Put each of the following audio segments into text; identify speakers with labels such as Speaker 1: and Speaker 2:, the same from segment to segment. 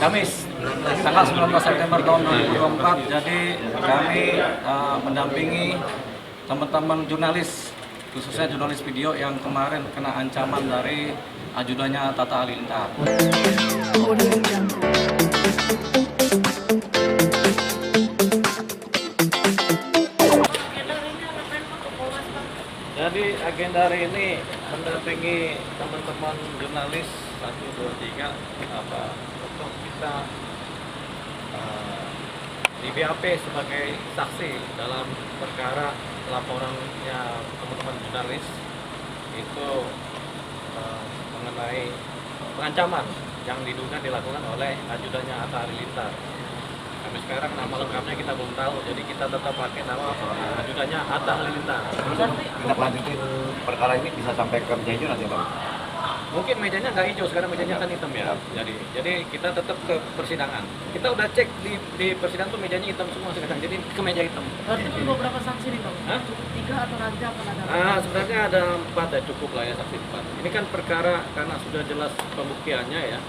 Speaker 1: Kamis tanggal 19 September tahun 2024. Jadi kami mendampingi teman-teman jurnalis, khususnya jurnalis video yang kemarin kena ancaman dari ajudannya Tata Halilintar. Jadi agenda hari ini mendampingi teman-teman jurnalis 1, 2, 3 untuk kita di BAP sebagai saksi dalam perkara laporannya teman-teman jurnalis itu mengenai pengancaman yang diduga dilakukan oleh ajudannya Atta Halilintar. Sampai sekarang nama lengkapnya kita belum tahu, jadi kita tetap pakai nama ajudannya Atta Halilintar.
Speaker 2: Tindak lanjutin perkara ini bisa sampai ke meja hijau nanti, Bang?
Speaker 1: Mungkin mejanya nggak hijau, sekarang mejanya kan hitam ya. Jadi kita tetap ke persidangan. Kita udah cek di persidangan tuh mejanya hitam semua sekarang, jadi ke meja hitam.
Speaker 3: Berarti itu beberapa saksi nih, Bang?
Speaker 1: Hah?
Speaker 3: 3 atau nanti akan ada?
Speaker 1: Sebenarnya ada 4 ya, cukup lah ya saksi 4. Ini kan perkara karena sudah jelas pembuktiannya ya,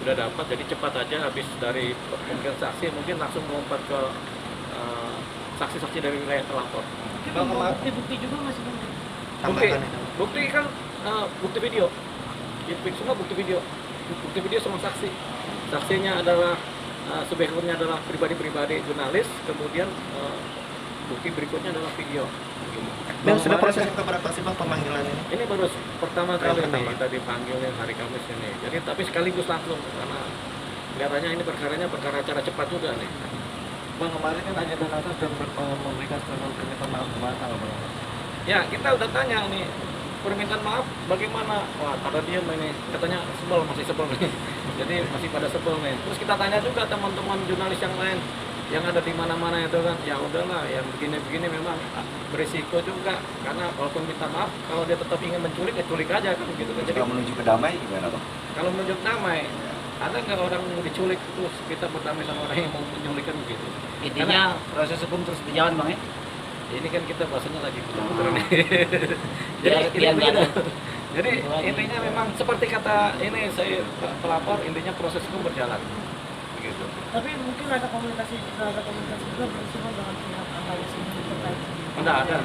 Speaker 1: sudah dapat, jadi cepat aja habis dari pemeriksaan saksi mungkin langsung melompat ke saksi-saksi dari wilayah terlapor.
Speaker 3: Bukti juga masih banyak.
Speaker 1: Bukti kan bukti video. Semua bukti video sama saksi. Saksinya adalah sebackgroundnya adalah pribadi-pribadi jurnalis, kemudian bukti berikutnya adalah video.
Speaker 2: Dan sudah proses keberapa sih, Bang, pemanggilan ini?
Speaker 1: Ini baru pertama kali nih kita dipanggilnya hari Kamis ini. Jadi tapi sekaligus langsung karena kelihatannya ini perkara acara cepat juga nih.
Speaker 2: Bang, kemarin kan agenda Nata sudah memberikan permintaan maaf kemana, Bang?
Speaker 1: Ya, kita udah tanya nih, permintaan maaf bagaimana? Wah, pada diam ini, katanya masih sebel nih. Jadi masih pada sebel nih. Terus kita tanya juga teman-teman jurnalis yang lain yang ada di mana-mana itu kan, ya udahlah, yang begini-begini memang berisiko juga, karena walaupun minta maaf, kalau dia tetap ingin menculik, ya culik aja kan gitu. Jadi
Speaker 2: Jika menuju ke damai gimana, Bang?
Speaker 1: kalau menuju damai, ada nggak orang diculik terus kita berdamai sama orang yang mau menculik kan begitu?
Speaker 4: Intinya proses hukum terus berjalan, Bang, ya?
Speaker 1: Ini kan kita bahasanya lagi putar-putar nih. Jadi intinya memang seperti kata ini saya pelapor, intinya proses hukum berjalan. Begitu.
Speaker 3: Tapi mungkin ada komunikasi juga bersama dengan pihak polisi terkait.
Speaker 1: Enggak ada.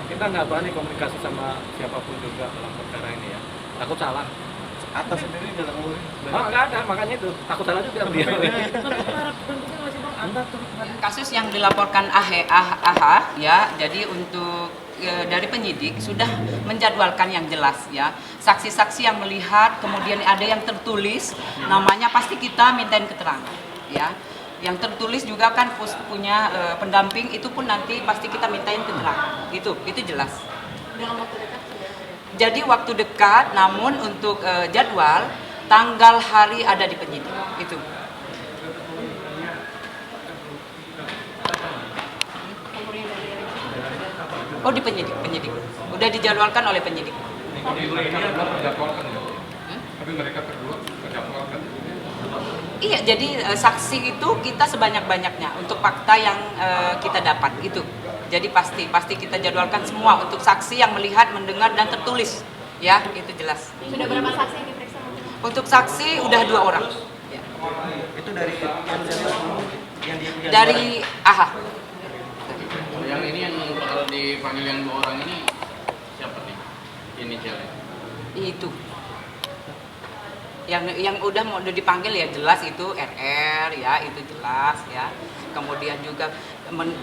Speaker 1: Kita nggak berani komunikasi sama siapapun juga dalam perkara ini ya. Takut salah.
Speaker 2: Atas sendiri dalam
Speaker 1: Nggak ada, makanya itu takut salah juga dia.
Speaker 3: Tapi harap bentuknya masih, Bang, ada terus.
Speaker 4: Kasus yang dilaporkan AH ya, jadi untuk dari penyidik sudah menjadwalkan yang jelas ya. Saksi-saksi yang melihat, kemudian ada yang tertulis, namanya pasti kita mintain keterangan ya. Yang tertulis juga kan punya pendamping, itu pun nanti pasti kita mintain keterangan. Itu jelas.
Speaker 3: Dalam waktu dekat.
Speaker 4: Jadi waktu dekat, namun untuk jadwal tanggal hari ada di penyidik itu. Oh, di penyidik. Udah dijadwalkan oleh penyidik.
Speaker 5: Tapi mereka berdua terjadwalkan.
Speaker 4: Iya, jadi saksi itu kita sebanyak-banyaknya untuk fakta yang kita dapat itu. Jadi pasti kita jadwalkan semua untuk saksi yang melihat, mendengar dan tertulis. Ya, itu jelas.
Speaker 3: Sudah berapa saksi yang diperiksa?
Speaker 4: Untuk saksi udah 2 orang. Ya.
Speaker 2: itu dari yang
Speaker 4: Dari AHA.
Speaker 5: Yang ini yang bakal dipanggil yang 2 orang ini siapa nih? Inisialnya?
Speaker 4: Itu. Yang udah mau dipanggil ya jelas itu RR ya, itu jelas ya. Kemudian juga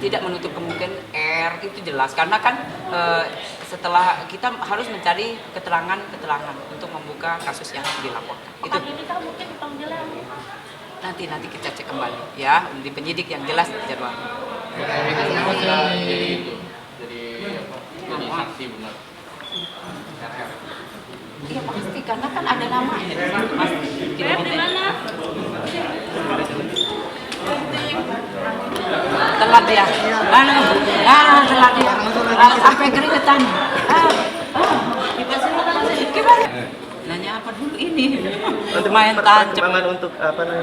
Speaker 4: tidak menutup kemungkinan R, itu jelas karena kan setelah kita harus mencari keterangan untuk membuka kasus yang dilaporkan. Itu
Speaker 3: Ini kan mungkin dipanggilnya
Speaker 4: nanti kita cek kembali ya di penyidik yang jelas jadwal.
Speaker 5: Ini kan semua jadi itu, jadi saksi benar.
Speaker 4: Iya pasti karena kan ada namanya pasti. Kita minta. Telat dia. Telat dia. Sampai keringetan. Gimana? Nanya apa dulu ini? Lumayan tancap.
Speaker 6: Perkembangan untuk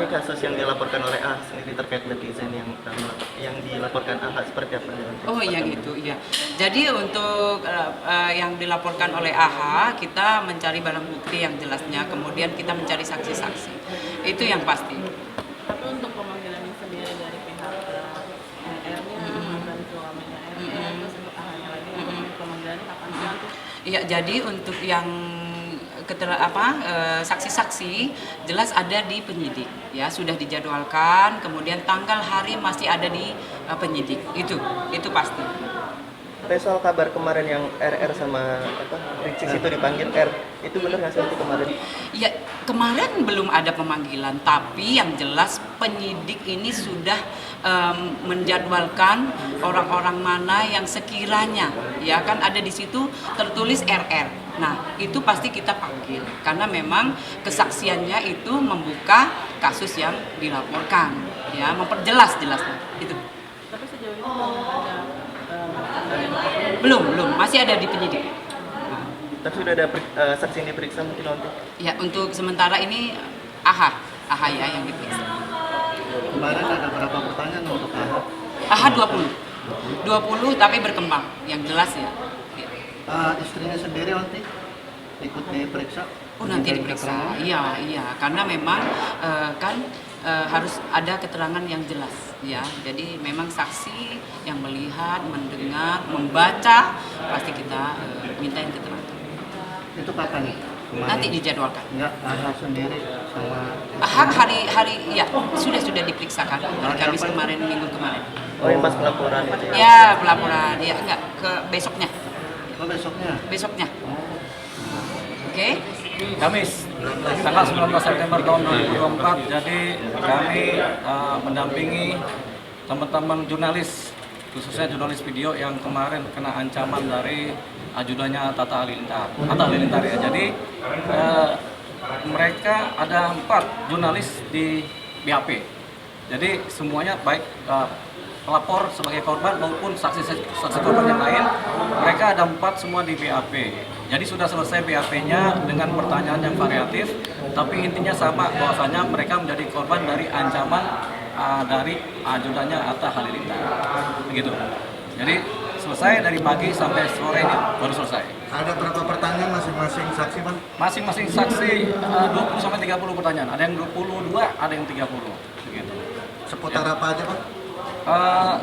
Speaker 6: kasus yang dilaporkan oleh A sendiri terkait netizen yang dilaporkan AH seperti apa?
Speaker 4: Oh iya gitu, iya. Jadi untuk yang dilaporkan oleh AH, kita mencari barang bukti yang jelasnya, kemudian kita mencari saksi-saksi. Itu yang pasti.
Speaker 3: Tapi untuk pemanggilan yang sendiri dari pihak RR-nya dan suaminya RR, terus untuk ahlinya lagi, untuk pemanggilannya kapan sih nanti?
Speaker 4: Iya, jadi untuk yang saksi-saksi jelas ada di penyidik, ya sudah dijadwalkan. Kemudian tanggal hari masih ada di penyidik, itu pasti.
Speaker 6: Tapi soal kabar kemarin yang RR sama Ricis itu dipanggil R, itu benar nggak sih nanti kemarin?
Speaker 4: Ya, kemarin belum ada pemanggilan, tapi yang jelas penyidik ini sudah menjadwalkan orang-orang mana yang sekiranya, ya kan ada di situ tertulis RR. Nah, itu pasti kita panggil karena memang kesaksiannya itu membuka kasus yang dilaporkan, ya memperjelas itu.
Speaker 3: Tapi sejauh ini belum ada
Speaker 4: Belum, masih ada di penyidik.
Speaker 6: Tapi sudah ada saksi yang diperiksa mungkin nanti.
Speaker 4: Ya, untuk sementara ini AH ya yang diperiksa.
Speaker 2: Kemarin ada berapa pertanyaan untuk AHA?
Speaker 4: AH 20 tapi berkembang, yang jelas ya.
Speaker 2: Istrinya sendiri nanti ikut diperiksa?
Speaker 4: Oh, nanti diperiksa. Iya, karena memang harus ada keterangan yang jelas, ya. Jadi memang saksi yang melihat, mendengar, membaca pasti kita mintain keterangan.
Speaker 2: Itu kapan? Kemarin?
Speaker 4: Nanti dijadwalkan.
Speaker 2: Enggak, AHA sendiri sama
Speaker 4: Hari ya sudah diperiksakan hari Kamis kemarin, minggu kemarin.
Speaker 6: Oh, yang pas pelaporan itu ya?
Speaker 4: Ya, pelaporan. Ya, enggak ke besoknya.
Speaker 2: oh, besoknya.
Speaker 4: Oke.
Speaker 1: Kamis tanggal 19 September tahun 2024. Jadi kami mendampingi teman-teman jurnalis, khususnya jurnalis video yang kemarin kena ancaman dari ajudannya Atta Halilintar ya. Jadi mereka ada 4 jurnalis di BAP. Jadi semuanya baik pelapor sebagai korban maupun saksi korban yang lain, mereka ada 4 semua di BAP. Jadi sudah selesai BAP-nya dengan pertanyaan yang variatif, tapi intinya sama, bahwasanya mereka menjadi korban dari ancaman dari ajudannya Atta Halilintar. Begitu. Jadi selesai dari pagi sampai sore ini baru selesai.
Speaker 2: Ada berapa pertanyaan masing-masing saksi, Bang?
Speaker 1: Masing-masing saksi 20 sampai 30 pertanyaan. Ada yang 22, ada yang 30. Begitu.
Speaker 2: Seputar apa aja, Bang?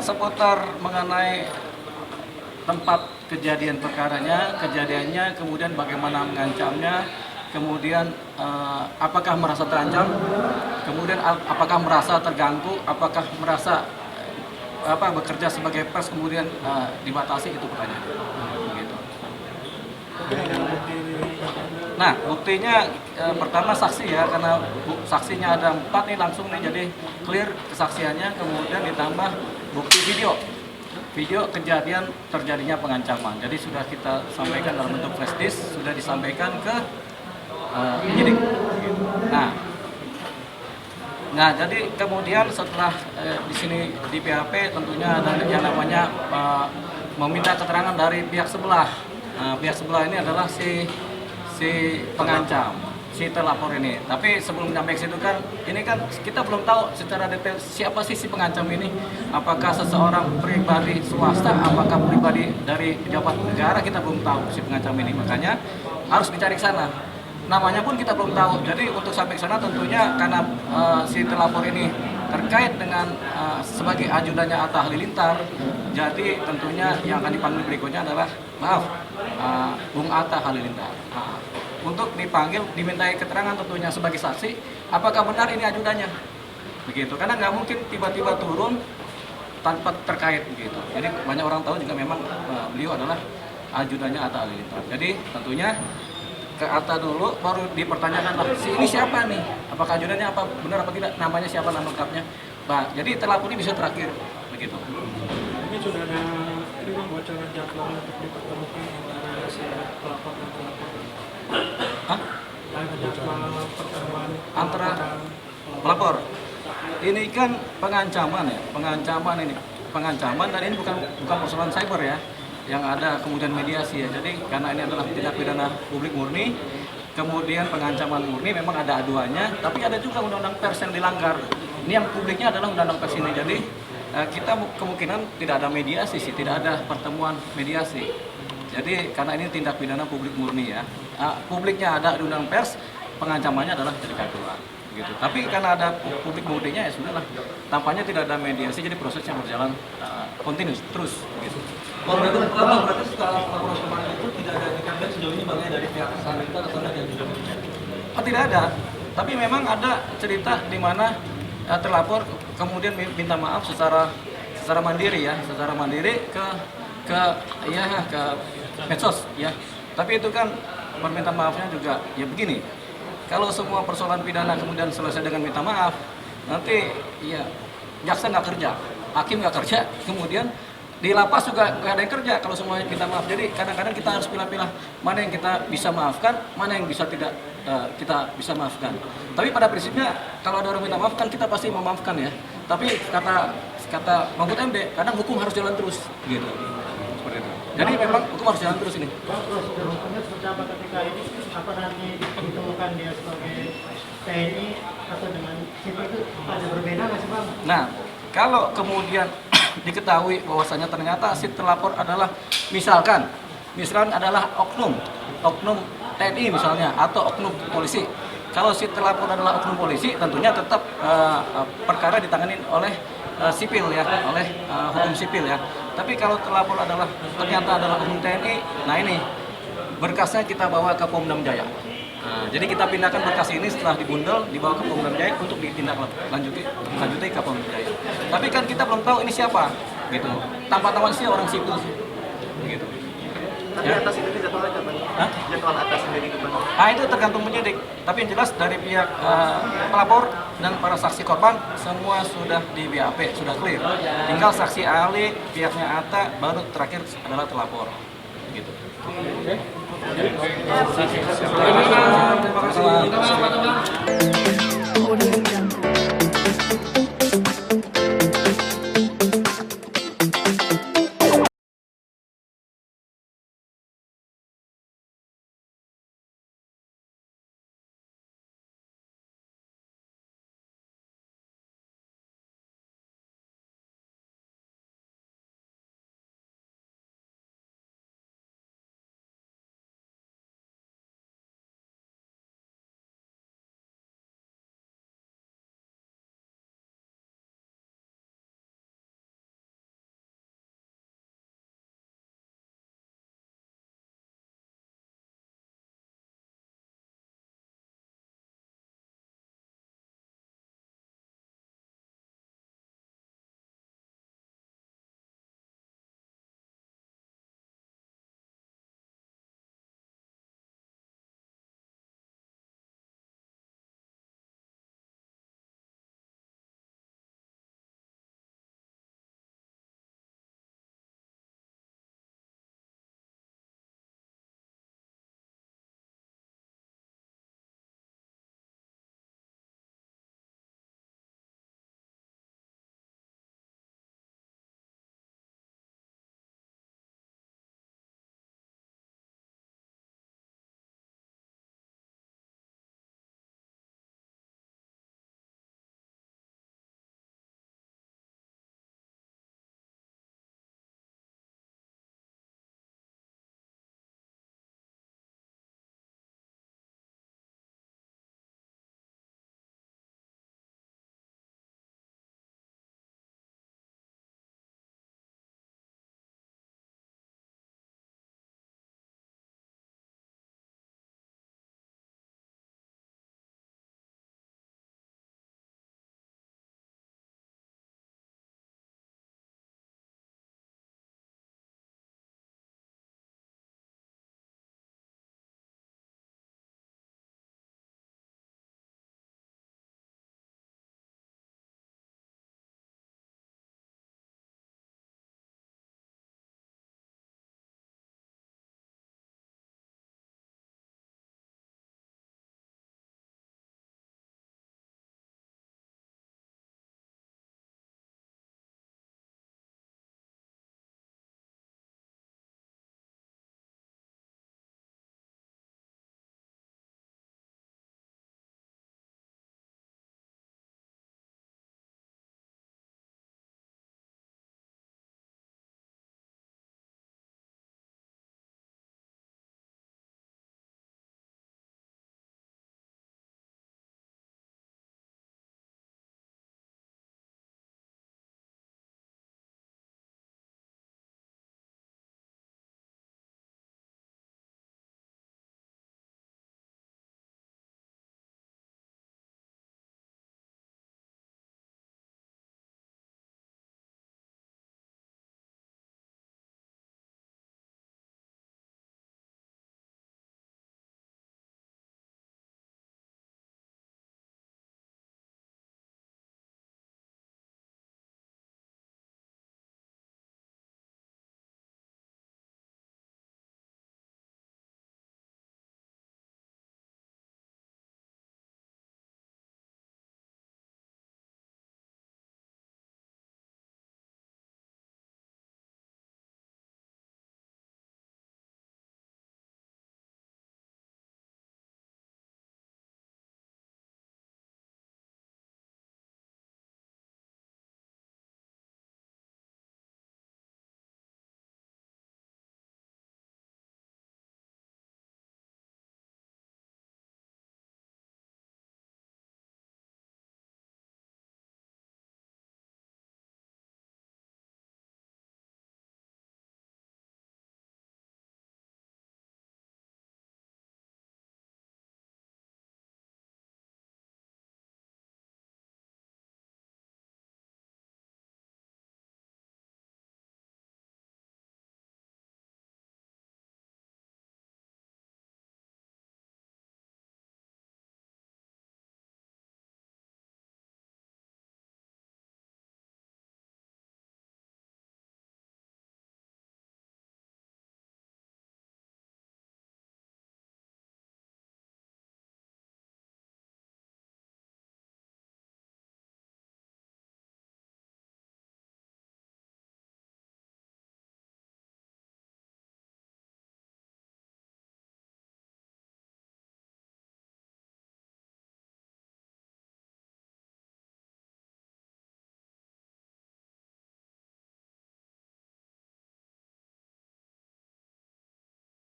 Speaker 1: Seputar mengenai tempat kejadian perkaranya, kejadiannya, kemudian bagaimana mengancamnya, kemudian apakah merasa terancam, kemudian apakah merasa terganggu, apakah merasa bekerja sebagai pers kemudian dibatasi, itu pertanyaan. Begitu. Nah, buktinya pertama saksi ya, karena saksinya ada 4 nih langsung nih, jadi clear kesaksiannya, kemudian ditambah bukti video kejadian terjadinya pengancaman. Jadi sudah kita sampaikan dalam bentuk flash disk, sudah disampaikan ke penyidik. Nah, jadi kemudian setelah di sini di PHP tentunya ada yang namanya meminta keterangan dari pihak sebelah. Pihak sebelah ini adalah si pengancam, si terlapor ini. Tapi sebelum sampai ke situ kan, ini kan kita belum tahu secara detail siapa sih si pengancam ini. Apakah seseorang pribadi swasta, apakah pribadi dari pejabat negara, kita belum tahu si pengancam ini. Makanya harus dicari ke sana. Namanya pun kita belum tahu. Jadi untuk sampai ke sana tentunya karena si terlapor ini terkait dengan sebagai ajudannya Atta Halilintar, jadi tentunya yang akan dipanggil berikutnya adalah Bung Atta Halilintar. Untuk dipanggil, dimintai keterangan tentunya sebagai saksi, apakah benar ini ajudannya, begitu. Karena nggak mungkin tiba-tiba turun tanpa terkait, begitu. Jadi banyak orang tahu juga memang beliau adalah ajudannya Atta Halilintar. Jadi tentunya ke Atta dulu, baru dipertanyakan lah, ini siapa nih? Apakah ajudannya, apa benar apa tidak? Namanya siapa, nama lengkapnya? Jadi terlapor ini bisa terakhir, begitu.
Speaker 7: Ini sudah ada bocoran jadwal untuk dipertemukan antara si pelapor dan terlapor. Ada jadwal pertemuan
Speaker 1: antara pelapor. Ini kan pengancaman ya, pengancaman dan ini bukan persoalan cyber ya, yang ada kemudian mediasi ya. Jadi karena ini adalah tindak pidana publik murni, kemudian pengancaman murni, memang ada aduannya, tapi ada juga undang-undang pers yang dilanggar. Ini yang publiknya adalah undang-undang pers ini. Jadi kita kemungkinan tidak ada mediasi sih, tidak ada pertemuan mediasi. Jadi karena ini tindak pidana publik murni ya, publiknya ada di undang-undang pers, pengancamannya adalah delik aduan. gitu. Tapi karena ada publik buktinya ya sudahlah. Tampaknya tidak ada mediasi, jadi prosesnya berjalan kontinus terus gitu.
Speaker 2: Berarti setelah laporan kemarin itu tidak ada etikat sejauh ini bang dari pihak Sanita atau dari juga?
Speaker 1: Oh, tidak ada. Tapi memang ada cerita di mana terlapor kemudian minta maaf secara mandiri ya, secara mandiri ke medsos ya. Tapi itu kan permintaan maafnya juga ya begini. Kalau semua persoalan pidana kemudian selesai dengan minta maaf, nanti ya jaksa nggak kerja, hakim nggak kerja, kemudian di lapas juga nggak ada yang kerja kalau semuanya minta maaf. Jadi kadang-kadang kita harus pilah-pilah mana yang kita bisa maafkan, mana yang bisa tidak kita bisa maafkan. Tapi pada prinsipnya kalau ada orang minta maaf kan kita pasti memaafkan ya. Tapi kata Mahfud MD, kadang hukum harus jalan terus gitu. Seperti itu. Jadi memang hukum harus jalan terus ini.
Speaker 8: Hukumnya seperti apa ketika ini apa nanti ditemukan dia sebagai TNI atau dengan sipil itu ada berbeda nggak sih bang?
Speaker 1: Nah, kalau kemudian diketahui bahwasanya ternyata si terlapor adalah misalkan adalah oknum TNI misalnya atau oknum polisi. Kalau si terlapor adalah oknum polisi, tentunya tetap perkara ditangani oleh sipil ya, oleh hukum sipil ya. Tapi kalau terlapor ternyata adalah oknum TNI, nah ini berkasnya kita bawa ke Polda Jaya. Nah, jadi kita pindahkan berkas ini setelah dibundel dibawa ke Polda Jaya untuk ditindaklanjuti ke Polda Jaya. Tapi kan kita belum tahu ini siapa, gitu. Tampak-tampak sih orang sipil sih, begitu.
Speaker 6: Tapi
Speaker 1: Ya.
Speaker 6: atas itu jadwalnya kapan?
Speaker 1: Hah?
Speaker 6: Jadwal atas sendiri kapan?
Speaker 1: Nah itu tergantung penyidik. Tapi yang jelas dari pihak pelapor dan para saksi korban semua sudah di BAP, sudah clear. Tinggal saksi ahli pihaknya Atta, baru terakhir adalah terlapor. Gitu.